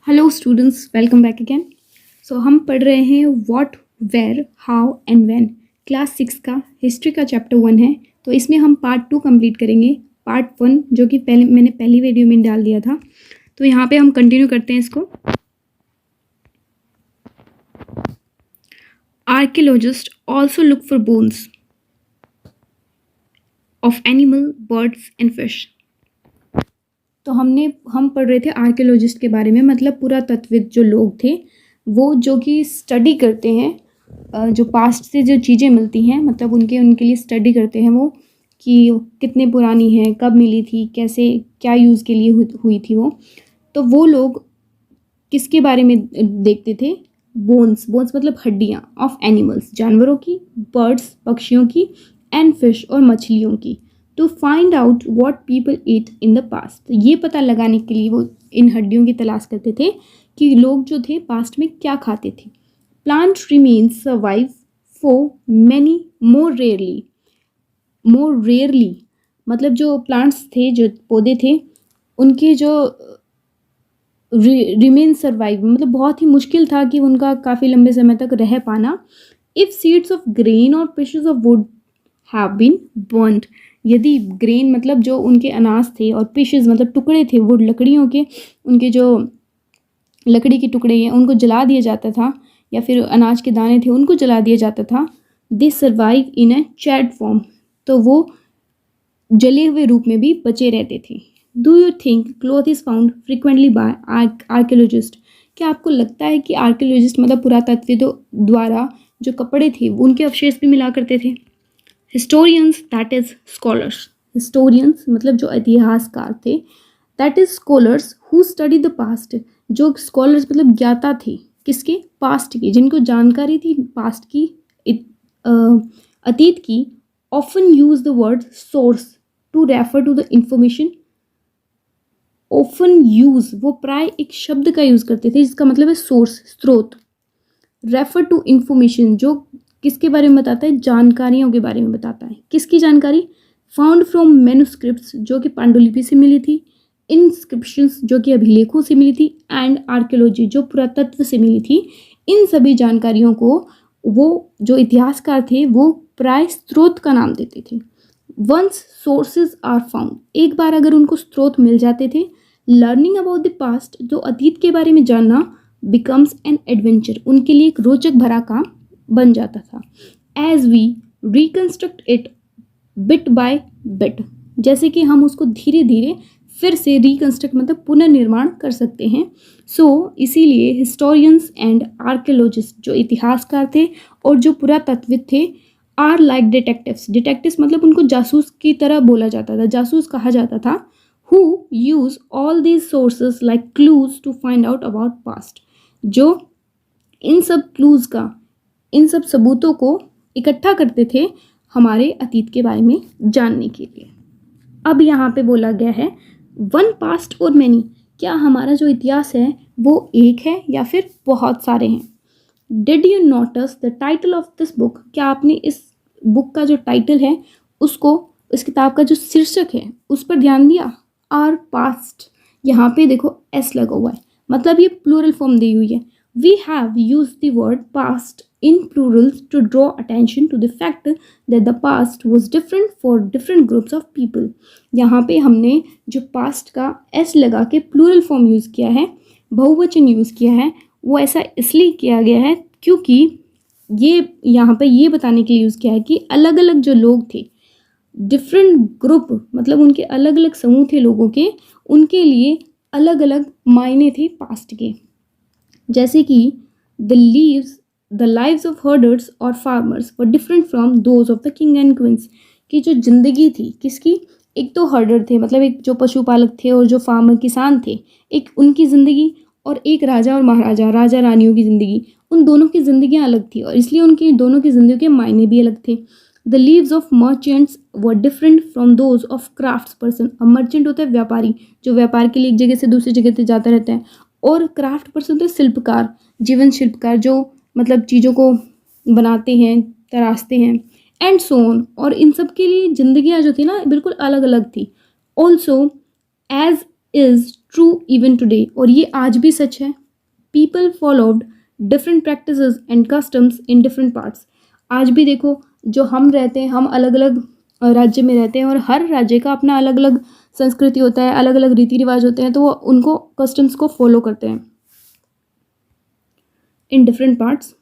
Hello students, welcome back again. So हम पढ़ रहे हैं what, where, how and when. Class 6 का हिस्ट्री का चैप्टर 1 है। तो इसमें हम पार्ट 2 कंप्लीट करेंगे। पार्ट 1 जो कि मैंने पहली वीडियो में डाल दिया था, तो यहाँ पे हम कंटिन्यू करते हैं इसको। Archaeologist also look for bones of animal, birds and fish. तो हम पढ़ रहे थे आर्कियोलॉजिस्ट के बारे में, मतलब पुरातत्वविद जो लोग थे वो जो कि स्टडी करते हैं जो पास्ट से जो चीज़ें मिलती हैं, मतलब उनके लिए स्टडी करते हैं वो कि कितने पुरानी है, कब मिली थी, कैसे क्या यूज़ के लिए हुई थी वो। तो वो लोग किसके बारे में देखते थे? बोन्स मतलब हड्डियाँ ऑफ एनिमल्स, जानवरों की, बर्ड्स पक्षियों की, एंड फिश और मछलियों की, to find out what people eat in the past. ये पता लगाने के लिए वो इन हड्डियों की तलाश करते थे कि लोग जो थे पास्ट में क्या खाते थे। Plant remains survive for many more rarely, मतलब जो प्लांट्स थे, जो पौधे थे, उनके जो रिमेन सर्वाइव, मतलब बहुत ही मुश्किल था कि उनका काफ़ी लंबे समय तक रह पाना। इफ़ सीड्स ऑफ ग्रेन और pieces of wood have been burned, यदि ग्रेन मतलब जो उनके अनाज थे और पीसेस मतलब टुकड़े थे वुड, लकड़ियों के, उनके जो लकड़ी के टुकड़े हैं उनको जला दिया जाता था, या फिर अनाज के दाने थे उनको जला दिया जाता था। दे survive in A Chad form, तो वो जले हुए रूप में भी बचे रहते थे। Do you think cloth is found frequently by archaeologist? क्या आपको लगता है कि आर्कियोलॉजिस्ट मतलब पुरातत्वविदों द्वारा जो कपड़े थे उनके अवशेष भी मिला करते थे? Historians, that is scholars, historians मतलब जो इतिहासकार थे, that is scholars who study the past, जो स्कॉलर्स मतलब ज्ञाता थे किसके? पास्ट की, जिनको जानकारी थी पास्ट की, अतीत की। Often use the word source to refer to the information. Often use, वो प्राय एक शब्द का यूज करते थे जिसका मतलब है सोर्स, स्रोत। रेफर टू इंफॉर्मेशन, जो किसके बारे में बताता है? जानकारियों के बारे में बताता है। किसकी जानकारी? फाउंड फ्रॉम मैन्युस्क्रिप्ट्स, जो कि पांडुलिपि से मिली थी, इंस्क्रिप्शंस जो कि अभिलेखों से मिली थी, एंड आर्कियोलॉजी जो पुरातत्व से मिली थी। इन सभी जानकारियों को वो जो इतिहासकार थे वो प्राय स्रोत का नाम देते थे। वंस सोर्सेज आर फाउंड, एक बार अगर उनको स्रोत मिल जाते थे, लर्निंग अबाउट द पास्ट, जो अतीत के बारे में जानना, बिकम्स एन एडवेंचर, उनके लिए एक रोचक भरा काम बन जाता था। As we reconstruct it bit by bit, जैसे कि हम उसको धीरे धीरे फिर से रिकन्स्ट्रक्ट मतलब पुनर्निर्माण कर सकते हैं। इसीलिए हिस्टोरियंस एंड आर्कियोलॉजिस्ट, जो इतिहासकार थे और जो पुरातत्वविद थे, आर लाइक डिटेक्टिव्स मतलब उनको जासूस की तरह बोला जाता था, जासूस कहा जाता था। Who use all these sources like clues to find out about past, जो इन सब क्लूज का, इन सब सबूतों को इकट्ठा करते थे हमारे अतीत के बारे में जानने के लिए। अब यहाँ पे बोला गया है वन पास्ट और मैनी, क्या हमारा जो इतिहास है वो एक है या फिर बहुत सारे हैं? Did you notice the title of this book, क्या आपने इस बुक का जो टाइटल है उसको, इस किताब का जो शीर्षक है उस पर ध्यान दिया? आर पास्ट, यहाँ पे देखो एस लगा हुआ है, मतलब ये प्लूरल फॉर्म दी हुई है। We have use the word past in plurals to draw attention to the fact that the past was different for different groups of people। यहाँ पे हमने जो past का s लगा के प्लूरल फॉर्म यूज़ किया है, बहुवचन यूज़ किया है, वो ऐसा इसलिए किया गया है क्योंकि ये यहाँ पे ये बताने के लिए यूज़ किया है कि अलग अलग जो लोग थे, डिफरेंट ग्रुप मतलब उनके अलग अलग समूह थे लोगों के, उनके लिए अलग अलग मायने थे पास्ट के। जैसे कि द लाइव्स ऑफ हर्डर्स और farmers were different from those of the king and queen's, की जो जिंदगी थी किसकी? एक तो हर्डर थे मतलब एक जो पशुपालक थे, और जो फार्मर किसान थे, एक उनकी ज़िंदगी, और एक राजा और महाराजा राजा रानियों की ज़िंदगी, उन दोनों की ज़िंदगियाँ अलग थी और इसलिए उनकी दोनों की ज़िंदगी के मायने भी अलग थे। The leaves of merchants were different from those of crafts person. अब मर्चेंट होता है व्यापारी, जो व्यापार के लिए एक जगह से दूसरी जगह तक जाता रहता है, और क्राफ्ट पर्सन होता है शिल्पकार, जीवन शिल्पकार, जो मतलब चीज़ों को बनाते हैं, तराशते हैं, एंड सो ऑन। और इन सब के लिए ज़िंदगियाँ जो थी ना बिल्कुल अलग अलग थी। Also as is true even today, और ये आज भी सच है, people followed different practices and customs in different parts. आज भी देखो, जो हम रहते हैं, हम अलग अलग राज्य में रहते हैं और हर राज्य का अपना अलग अलग संस्कृति होता है, अलग अलग रीति रिवाज होते हैं, तो वो उनको कस्टम्स को फॉलो करते हैं इन different parts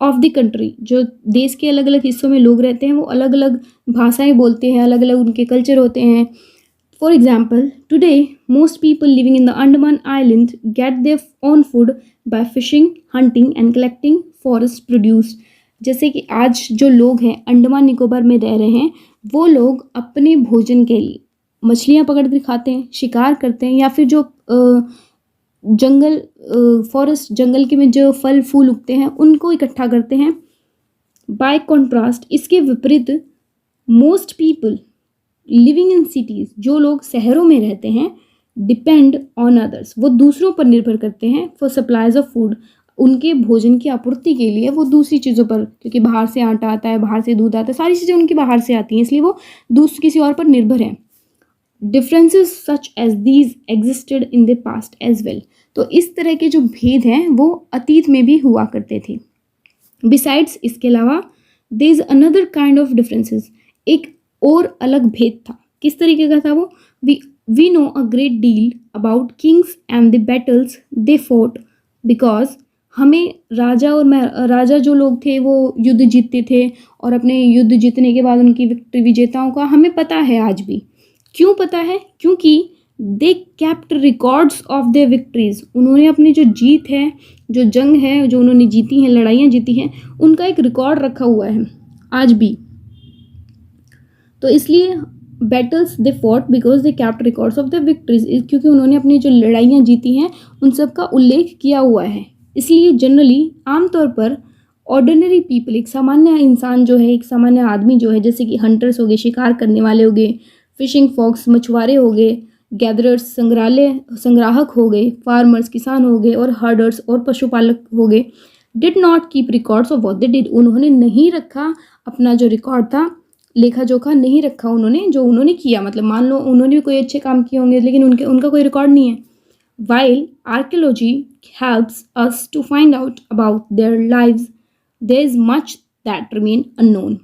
of the country. जो देश के अलग अलग हिस्सों में लोग रहते हैं वो अलग अलग भाषाएं बोलते हैं, अलग अलग उनके कल्चर होते हैं। For example, today most people living in the Andaman island get their own food by fishing, hunting and collecting forest produce. जैसे कि आज जो लोग हैं अंडमान निकोबार में रह रहे हैं, वो लोग अपने भोजन के लिए मछलियाँ पकड़ कर खाते हैं, शिकार करते हैं, या फिर जो जंगल फॉरेस्ट जंगल के में जो फल फूल उगते हैं उनको इकट्ठा करते हैं। बाय कॉन्ट्रास्ट, इसके विपरीत, most people living in cities, जो लोग शहरों में रहते हैं, डिपेंड ऑन अदर्स, वो दूसरों पर निर्भर करते हैं फॉर सप्लाईज ऑफ फूड, उनके भोजन की आपूर्ति के लिए वो दूसरी चीज़ों पर, क्योंकि बाहर से आटा आता है, बाहर से दूध आता है, सारी चीज़ें उनकी बाहर से आती हैं, इसलिए वो दूसरे किसी और पर निर्भर हैं। Differences such as these existed in the past as well. तो इस तरह के जो भेद हैं वो अतीत में भी हुआ करते थे। बिसाइड्स, इसके अलावा, there is another kind of differences, एक और अलग भेद था। किस तरीके का था वो? We know a great deal about kings and the battles they fought, because हमें राजा जो लोग थे वो युद्ध जीतते थे, और अपने युद्ध जीतने के बाद उनकी विजेताओं का हमें पता है आज भी। क्यों पता है? क्योंकि दे kept records of their victories, उन्होंने अपनी जो जीत है, जो जंग है, जो उन्होंने जीती हैं, लड़ाइयाँ जीती हैं, उनका एक रिकॉर्ड रखा हुआ है आज भी। तो इसलिए battles they fought because they kept records of the victories, क्योंकि उन्होंने अपनी जो लड़ाइयाँ जीती हैं उन सब का उल्लेख किया हुआ है। इसलिए जनरली, आमतौर पर, ऑर्डिनरी पीपल, एक सामान्य इंसान जो है, एक सामान्य आदमी जो है, जैसे कि हंटर्स हो गए, शिकार करने वाले हो गए, फिशिंग फॉक्स मछुआरे हो गए, गैदरर्स संग्राहक हो गए, फार्मर्स किसान हो गए, और हर्डर्स और पशुपालक हो गए, did not keep records of what they did, उन्होंने नहीं रखा अपना जो रिकॉर्ड था, लेखा जोखा नहीं रखा उन्होंने, जो उन्होंने किया। मतलब मान लो उन्होंने भी कोई अच्छे काम किए होंगे, लेकिन उनका कोई रिकॉर्ड नहीं है। While archaeology helps us to find out about their lives, there is much that remain unknown.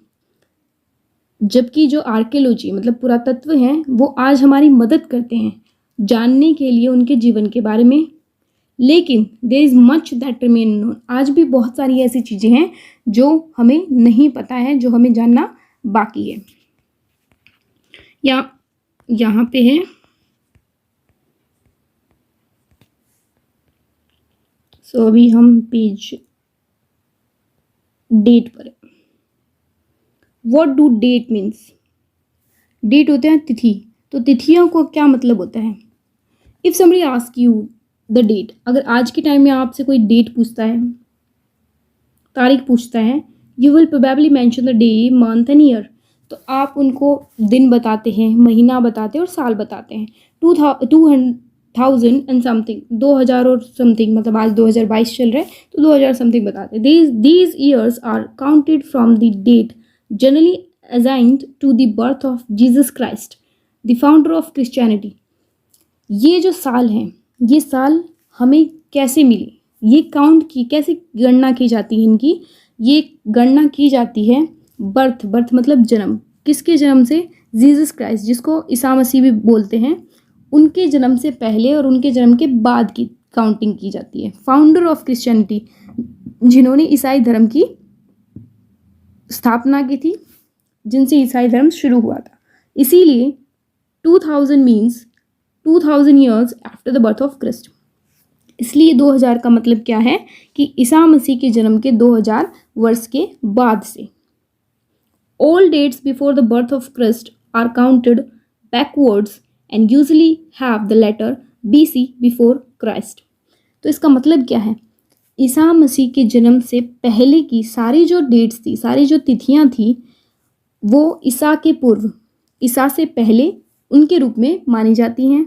जबकि जो आर्कियोलॉजी मतलब पुरातत्व हैं वो आज हमारी मदद करते हैं जानने के लिए उनके जीवन के बारे में, लेकिन there is much that remain unknown, आज भी बहुत सारी ऐसी चीज़ें हैं जो हमें नहीं पता है, जो हमें जानना बाकी है। यहाँ पे है अभी हम पेज डेट पर। What do date means? Date होते हैं तिथि। तो तिथियों को क्या मतलब होता है? If somebody ask you the date, अगर आज के टाइम में आपसे कोई डेट पूछता है, तारीख पूछता है, you will probably mention the day, month and year, तो आप उनको दिन बताते हैं, महीना बताते हैं और साल बताते हैं। 2000 and something, 2000 और समथिंग, मतलब आज 2022 चल रहा है तो 2000 समथिंग बताते हैं। These years are counted from the date generally assigned to the birth of Jesus Christ, the founder of Christianity। ये जो साल हैं, ये साल हमें कैसे मिले, ये काउंट की कैसे गणना की जाती है इनकी? ये गणना की जाती है बर्थ मतलब जन्म। किसके जन्म से? जीसस क्राइस्ट, जिसको ईसा मसीह भी बोलते हैं, उनके जन्म से पहले और उनके जन्म के बाद की काउंटिंग की जाती है। फाउंडर ऑफ क्रिश्चियनिटी, जिन्होंने ईसाई धर्म की स्थापना की थी, जिनसे ईसाई धर्म शुरू हुआ था। इसीलिए 2000 means 2000 years after the birth of Christ. इसलिए 2000 का मतलब क्या है कि ईसा मसीह के जन्म के 2000 वर्ष के बाद से। All dates before the birth of Christ are counted backwards and usually have the letter BC before Christ। तो इसका मतलब क्या है? ईसा मसीह के जन्म से पहले की सारी जो डेट्स थी, सारी जो तिथियां थी, वो ईसा के पूर्व, ईसा से पहले उनके रूप में मानी जाती हैं।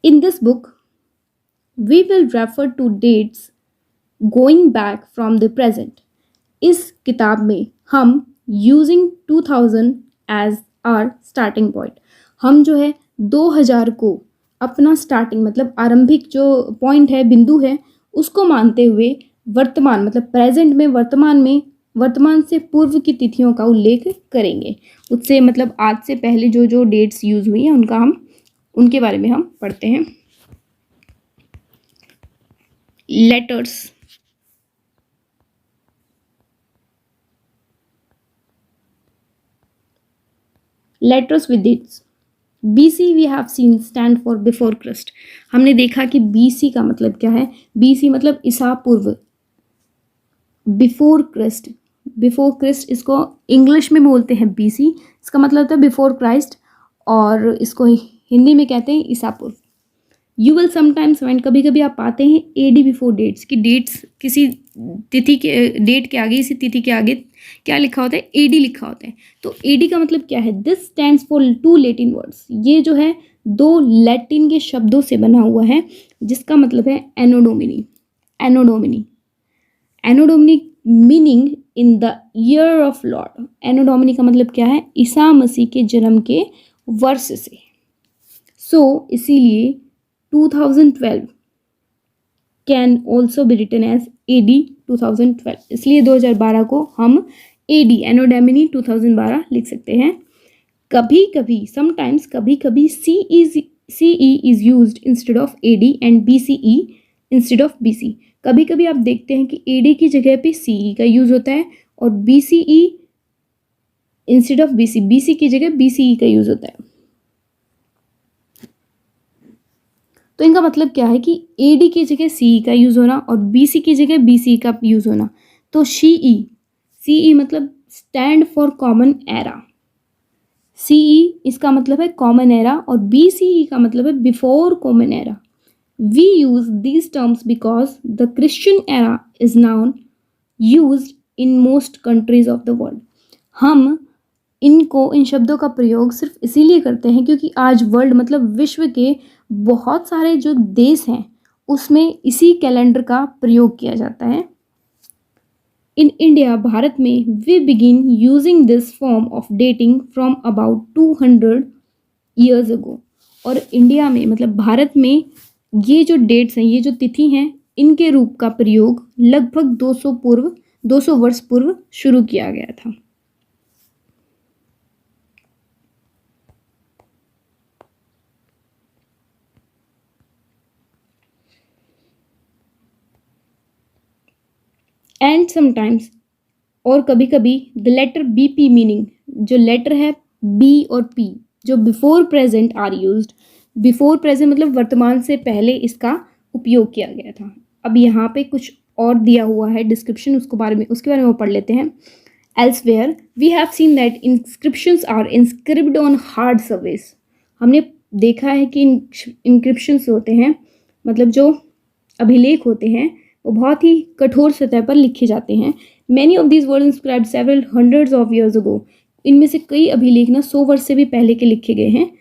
In this book we will refer to dates going back from the present. इस किताब में हम using 2000 as our starting point. हम जो है 2000 को अपना स्टार्टिंग मतलब आरंभिक जो पॉइंट है, बिंदु है, उसको मानते हुए वर्तमान मतलब प्रेजेंट में, वर्तमान से पूर्व की तिथियों का उल्लेख करेंगे। उससे मतलब आज से पहले जो जो डेट्स यूज हुई हैं उनके बारे में हम पढ़ते हैं। Letters. Letters with dates. BC we have seen stand for before Christ. हमने देखा कि BC का मतलब क्या है। BC मतलब ईसा पूर्व। बिफोर क्रिस्ट, इसको इंग्लिश में बोलते हैं BC, इसका मतलब होता है बिफोर क्राइस्ट, और इसको हिंदी में कहते हैं ईसा पूर्व। यू विल समटाइम्स फाइंड, कभी कभी आप पाते हैं AD बिफोर डेट्स, की डेट्स किसी तिथि के डेट के आगे, इसी तिथि के आगे क्या लिखा होता है, AD लिखा होता है। तो AD का मतलब क्या है, this stands for 2 Latin words. ये जो है 2 लैटिन के शब्दों से बना हुआ है, जिसका मतलब है anno domini. Meaning in the year of lord. Anno domini का मतलब क्या है, ईसा मसीह के जन्म के वर्ष से। सो इसीलिए 2012 can also be written as AD 2012। इसलिए 2012 को हम AD एनो डोमिनी 2012 लिख सकते हैं। कभी कभी समटाइम्स, कभी कभी CE is used instead of AD and BCE instead of BC। कभी कभी आप देखते हैं कि AD की जगह पे CE का यूज होता है और BCE इंस्टेड ऑफ BC की जगह BCE का यूज होता है। तो इनका मतलब क्या है कि AD की जगह CE का यूज होना और BC की जगह BCE का यूज होना। तो CE मतलब stand for common era. CE इसका मतलब है कॉमन एरा और BCE का मतलब है before common era. We use these terms because the Christian era is now used in most countries of the world. हम इन शब्दों का प्रयोग सिर्फ इसीलिए करते हैं क्योंकि आज वर्ल्ड मतलब विश्व के बहुत सारे जो देश हैं उसमें इसी कैलेंडर का प्रयोग किया जाता है। इन इंडिया, भारत में, we begin using this form of dating from about 200 years ago. और इंडिया में मतलब भारत में ये जो डेट्स हैं, ये जो तिथि हैं, इनके रूप का प्रयोग लगभग 200 वर्ष पूर्व शुरू किया गया था। एंड समटाइम्स, और कभी कभी, द लेटर BP मीनिंग, जो लेटर है B और P जो before present are used. Before present मतलब वर्तमान से पहले इसका उपयोग किया गया था। अब यहाँ पे कुछ और दिया हुआ है डिस्क्रिप्शन, उसके बारे में वो पढ़ लेते हैं। Elsewhere we have seen that inscriptions are inscribed on hard surface. हमने देखा है कि इंक्रिप्शंस होते हैं मतलब जो अभिलेख होते हैं वो बहुत ही कठोर सतह पर लिखे जाते हैं। Many of these words inscribed several hundreds of years ago. इनमें से कई अभिलेख ना 100 वर्ष से भी पहले के लिखे गए हैं।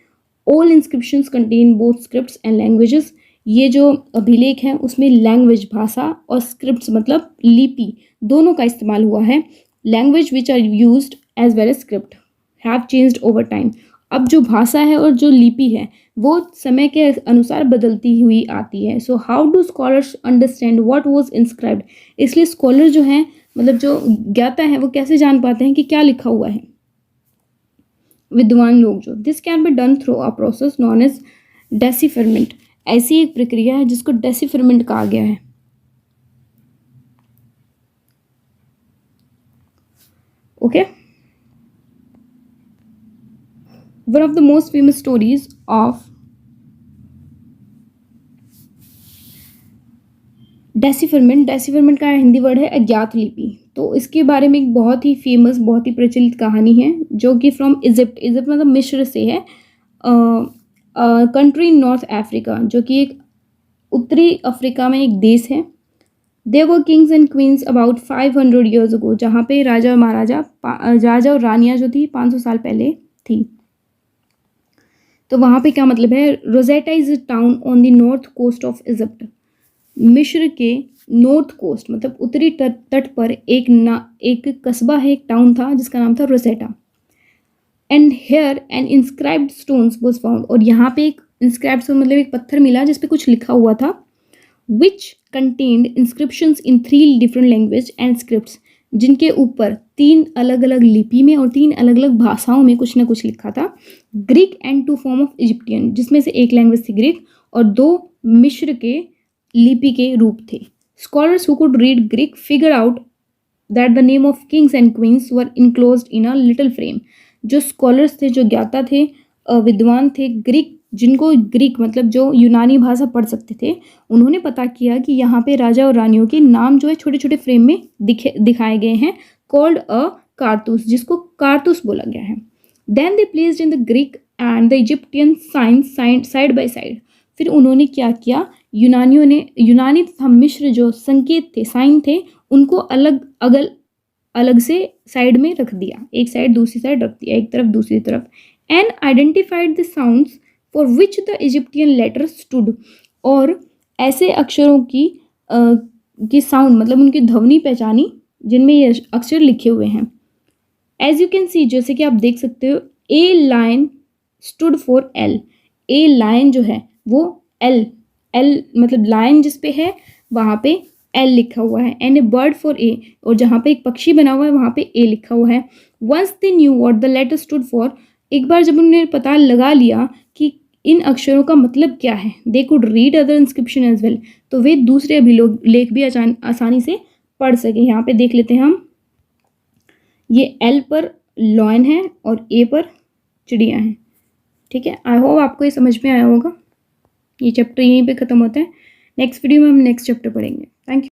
All inscriptions contain both scripts and languages. ये जो अभिलेख हैं उसमें लैंग्वेज भाषा और स्क्रिप्ट्स मतलब लिपि दोनों का इस्तेमाल हुआ है। Language which are used as well as script have changed over time. अब जो भाषा है और जो लिपि है वो समय के अनुसार बदलती हुई आती है। So how do scholars understand what was inscribed. इसलिए स्कॉलर जो हैं मतलब जो ज्ञाता है वो कैसे जान पाते हैं कि क्या लिखा हुआ है, विद्वान लोग जो। This can be done through a process known as decipherment. ऐसी एक प्रक्रिया है जिसको डेसिफरमेंट कहा गया है। Okay, one of the most famous stories of decipherment का हिंदी वर्ड है अज्ञात लिपि। तो इसके बारे में एक बहुत ही फेमस, बहुत ही प्रचलित कहानी है जो कि फ्रॉम इजिप्ट मतलब मिस्र से है, कंट्री इन नॉर्थ अफ्रीका, जो कि एक उत्तरी अफ्रीका में एक देश है। There were kings and queens about 500 years ago, जहाँ पे राजा और रानियाँ जो थी 500 साल पहले थी। तो वहाँ पे क्या मतलब है, Rosetta is a town on the north coast of Egypt. मिस्र के नॉर्थ कोस्ट मतलब उत्तरी तट पर एक कस्बा है, एक टाउन था जिसका नाम था Rosetta. And here an inscribed stones was found, और यहाँ पे एक इंस्क्राइब्ड स्टोन मतलब एक पत्थर मिला जिसपे कुछ लिखा हुआ था, which contained inscriptions in 3 different language and scripts, जिनके ऊपर 3 अलग अलग लिपि में और 3 अलग अलग भाषाओं में कुछ ना कुछ लिखा था। Greek and 2 form of Egyptian, जिसमें से एक लैंग्वेज थी ग्रीक और 2 मिस्र के लिपि के रूप थे। Scholars who could read Greek figure out that the name of Kings and queen's were enclosed in a little frame. जो स्कॉलर्स थे, जो ज्ञाता थे, विद्वान थे ग्रीक, जिनको ग्रीक मतलब जो यूनानी भाषा पढ़ सकते थे, उन्होंने पता किया कि यहाँ पे राजा और रानियों के नाम जो है छोटे छोटे फ्रेम में दिखाए गए हैं, कॉल्ड अ कारतूस, जिसको कारतूस बोला गया है। Then they placed in the Greek and the Egyptian signs side by side. फिर उन्होंने क्या किया, यूनानी तथा मिस्र जो संकेत थे, साइन थे, उनको अलग से साइड में रख दिया, एक साइड दूसरी साइड रख दिया, एक तरफ दूसरी तरफ। And identified the sounds for which the Egyptian letter stood, और ऐसे अक्षरों की साउंड मतलब उनकी ध्वनि पहचानी जिनमें ये अक्षर लिखे हुए हैं। एज यू कैन सी, जैसे कि आप देख सकते हो, a line stood for L. A line जो है वो एल मतलब लाइन जिस पे है वहाँ पे एल लिखा हुआ है, and A bird for a, और जहाँ पे एक पक्षी बना हुआ है वहाँ पे ए लिखा हुआ है। Once they knew what the letter stood for, एक बार जब उन्होंने पता लगा लिया कि इन अक्षरों का मतलब क्या है, they could read other inscription as well, तो वे दूसरे अभिलेख भी आसानी से पढ़ सके। यहाँ पे देख लेते हैं हम, ये एल पर लॉयन है और ए पर चिड़िया है। ठीक है, आई होप आपको ये समझ में आया होगा। ये चैप्टर यहीं पे ख़त्म होता है। नेक्स्ट वीडियो में हम नेक्स्ट चैप्टर पढ़ेंगे। Thank you.